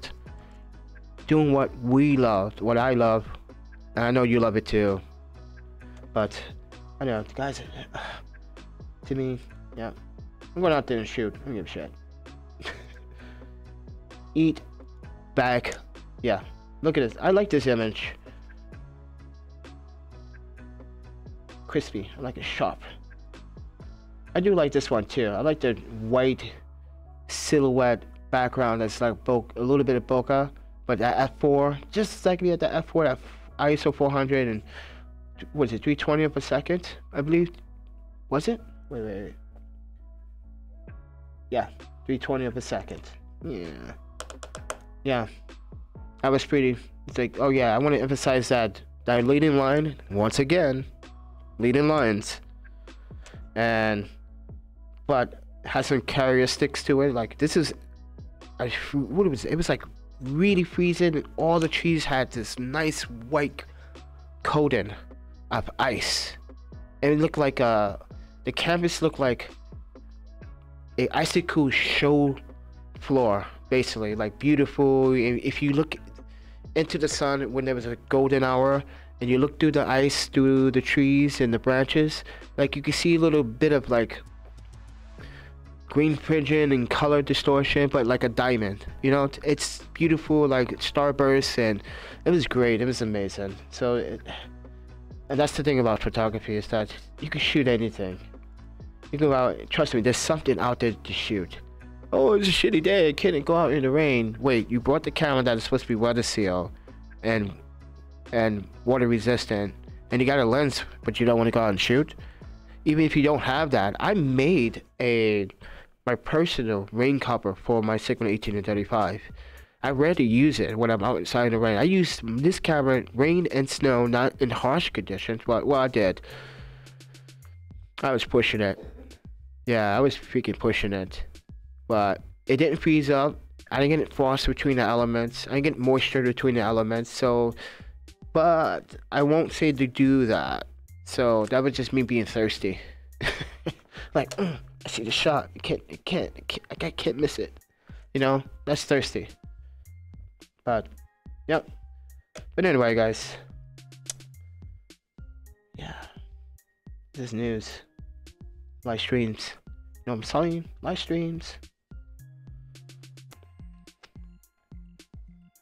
doing what we love, what I love, and I know you love it too. But I know, guys, to me, yeah, I'm going out there and shoot. I don't give a shit. Eat back. Yeah, look at this. I like this image. Crispy. I like it sharp. I do like this one too. I like the white silhouette background that's like a little bit of bokeh, but at f4, just like me at the f4 at ISO 400 and what is it, 320 per second, I believe. Was it? Wait. Yeah, 320 per second. Yeah. I was pretty. It's like, oh yeah, I want to emphasize that leading line once again, leading lines, but has some characteristics to it. Like this is, what was it? It was like really freezing, and all the trees had this nice white coating of ice, and it looked like the canvas looked like a icicle show floor, basically, like beautiful. If you look into the sun when there was a golden hour, and you look through the ice, through the trees and the branches, like you can see a little bit of like green fringing and color distortion, but like a diamond, you know. It's beautiful, like starbursts, and it was great. It was amazing. So and that's the thing about photography, is that you can shoot anything. You can go out, trust me, there's something out there to shoot. Oh, it's a shitty day, I can't go out in the rain. Wait, you brought the camera that is supposed to be weather seal and water resistant, and you got a lens, but you don't want to go out and shoot. Even if you don't have that, I made my personal rain cover for my Sigma 18 and 35. I rarely use it when I'm outside in the rain. I use this camera rain and snow, not in harsh conditions, but well, I did. I was pushing it. Yeah, I was freaking pushing it. But it didn't freeze up. I didn't get frost between the elements. I didn't get moisture between the elements. So, but I won't say to do that. So that was just me being thirsty. Like, I see the shot. I can't miss it. You know, that's thirsty. But, yep. But anyway, guys. Yeah. This is news. Live streams. You know what I'm saying? Live streams.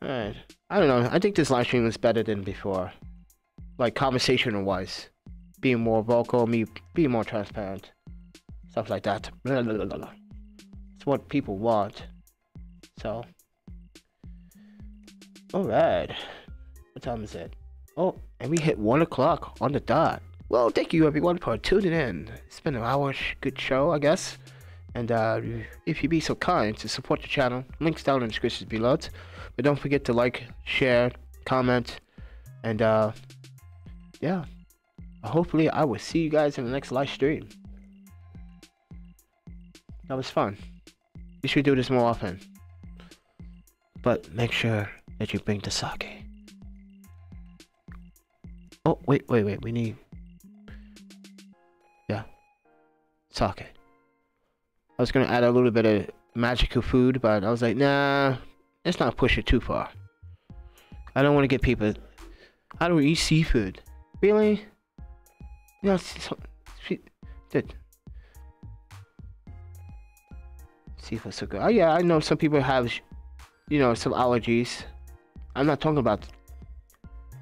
Alright. I don't know. I think this live stream was better than before. Like, conversational wise. Being more vocal, me being more transparent. Stuff like that. Blah, blah, blah, blah. It's what people want. So. Alright. What time is it? Oh, and we hit 1 o'clock on the dot. Well, thank you everyone for tuning in. It's been an hour good show, I guess. And if you'd be so kind to support the channel, links down in the description below. But don't forget to like, share, comment, and yeah. Hopefully I will see you guys in the next live stream. That was fun. We should do this more often. But make sure that you bring the sake. Oh, wait, we need... Yeah. Sake. I was gonna add a little bit of magical food, but I was like, nah, let's not push it too far. I don't want to get people... I don't eat seafood. Really? You know, dude. Seafood's so good. Oh yeah, I know some people have, you know, some allergies. I'm not talking about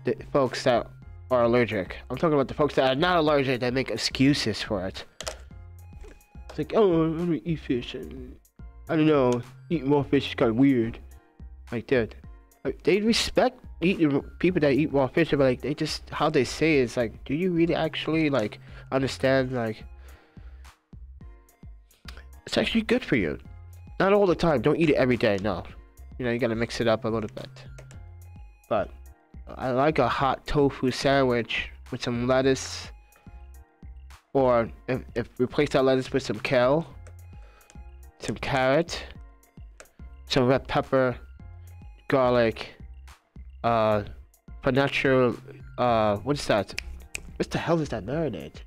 the folks that are allergic. I'm talking about the folks that are not allergic that make excuses for it. It's like, oh, I don't eat fish. And I don't know, eating more fish is kind of weird. Like, dude, Like, they respect people that eat raw fish, but like they just how they say it is like, do you really actually like understand like it's actually good for you? Not all the time. Don't eat it every day. No, you know you gotta mix it up a little bit. But I like a hot tofu sandwich with some lettuce, or if replace that lettuce with some kale, some carrot, some red pepper, garlic, natural, what is that? What the hell is that marinade?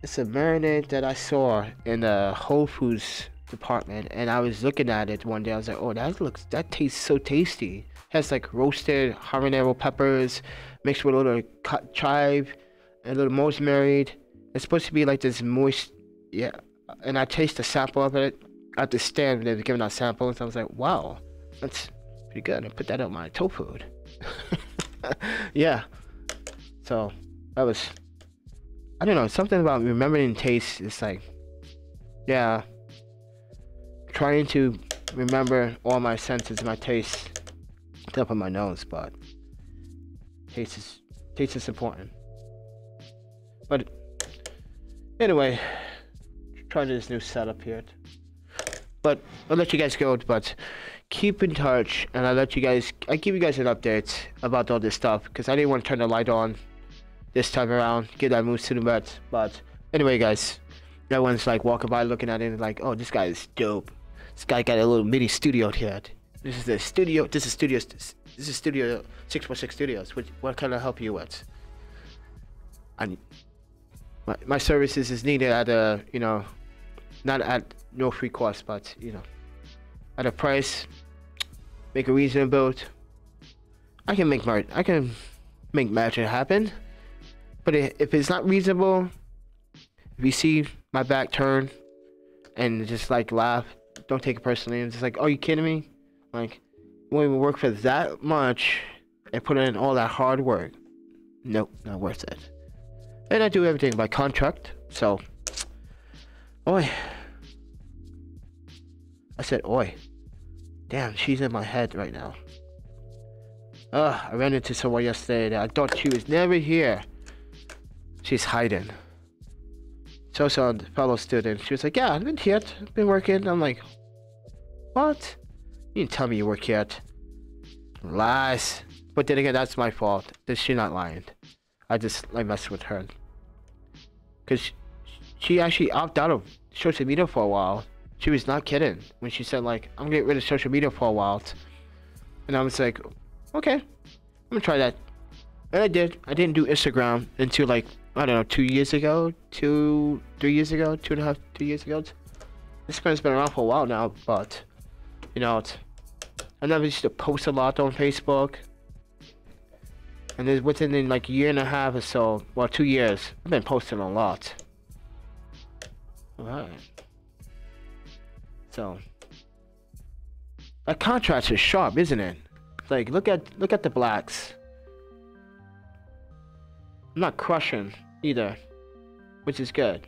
It's a marinade that I saw in the Whole Foods department, and I was looking at it one day. I was like, oh, that tastes so tasty. It has like roasted habanero peppers mixed with a little cut chive and a little rosemary. It's supposed to be like this moist, yeah. And I tasted a sample of it at the stand when they were giving out samples. I was like, wow, that's pretty good. I put that on my tofu food. Yeah. So that was, I don't know, something about remembering taste is like, yeah. Trying to remember all my senses, my taste, up on my nose, but taste is important. But anyway, trying this new setup here. But I'll let you guys go. But keep in touch, and I give you guys an update about all this stuff because I didn't want to turn the light on this time around, get that move to the bed. But anyway, guys, everyone's like walking by looking at it and like, oh, this guy is dope. This guy got a little mini studio here. This is Studio 6x6 Studios. What can I help you with? My services is needed at a, you know, not at no free cost, but you know, at a price, make a reasonable. I can make magic happen. But if it's not reasonable, if you see my back turn and just like laugh, don't take it personally. It's just like, oh, you kidding me? Like, you won't even work for that much and put in all that hard work. Nope, not worth it. And I do everything by contract, so. Oi. I said oi. Damn, she's in my head right now. I ran into someone yesterday that I thought she was never here. She's hiding. So a fellow student. She was like, yeah, I've been here, I've been working. I'm like, what? You didn't tell me you work yet. Lies. But then again, that's my fault. She's not lying. I just like messed with her. Cause she actually opted out of social media for a while. She was not kidding when she said like, I'm gonna get rid of social media for a while. And I was like, okay, I'm gonna try that. And I did. I didn't do Instagram until like, I don't know, 2 years ago, 3 years ago, 2.5, 3 years ago. This has been around for a while now, but you know, I never used to post a lot on Facebook. And then within like a year and a half or so, well, 2 years, I've been posting a lot. Alright. So that contrast is sharp, isn't it? Like look at the blacks. I'm not crushing either, which is good.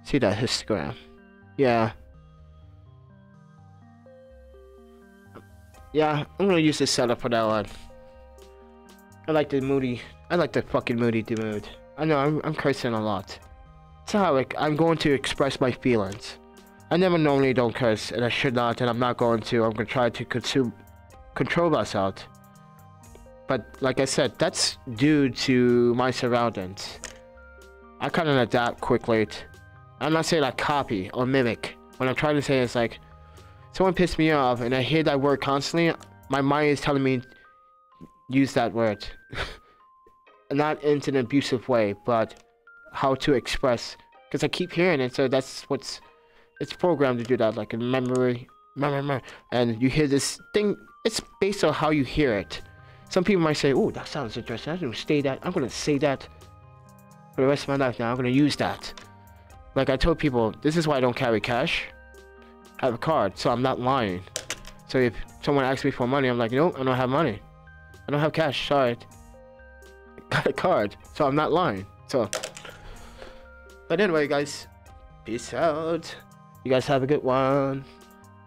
See that histogram? Yeah. Yeah, I'm gonna use this setup for that one. I like the fucking moody mood. I know I'm cursing a lot. It's how I'm going to express my feelings. I never normally don't curse, and I should not, and I'm not going to. I'm gonna try to control myself. But like I said, that's due to my surroundings. I kind of adapt quickly. I'm not saying I copy or mimic. What I'm trying to say is like, someone pissed me off, and I hear that word constantly. My mind is telling me, use that word. Not in an abusive way, but how to express. Because I keep hearing it, so that's what's... It's programmed to do that, like in memory. And you hear this thing, it's based on how you hear it. Some people might say, oh, that sounds interesting. I'm going to say that for the rest of my life now. I'm going to use that. Like I told people, this is why I don't carry cash. I have a card, so I'm not lying. So if someone asks me for money, I'm like, nope, I don't have money. I don't have cash, sorry. I got a card, so I'm not lying. So, but anyway, guys, peace out. You guys have a good one.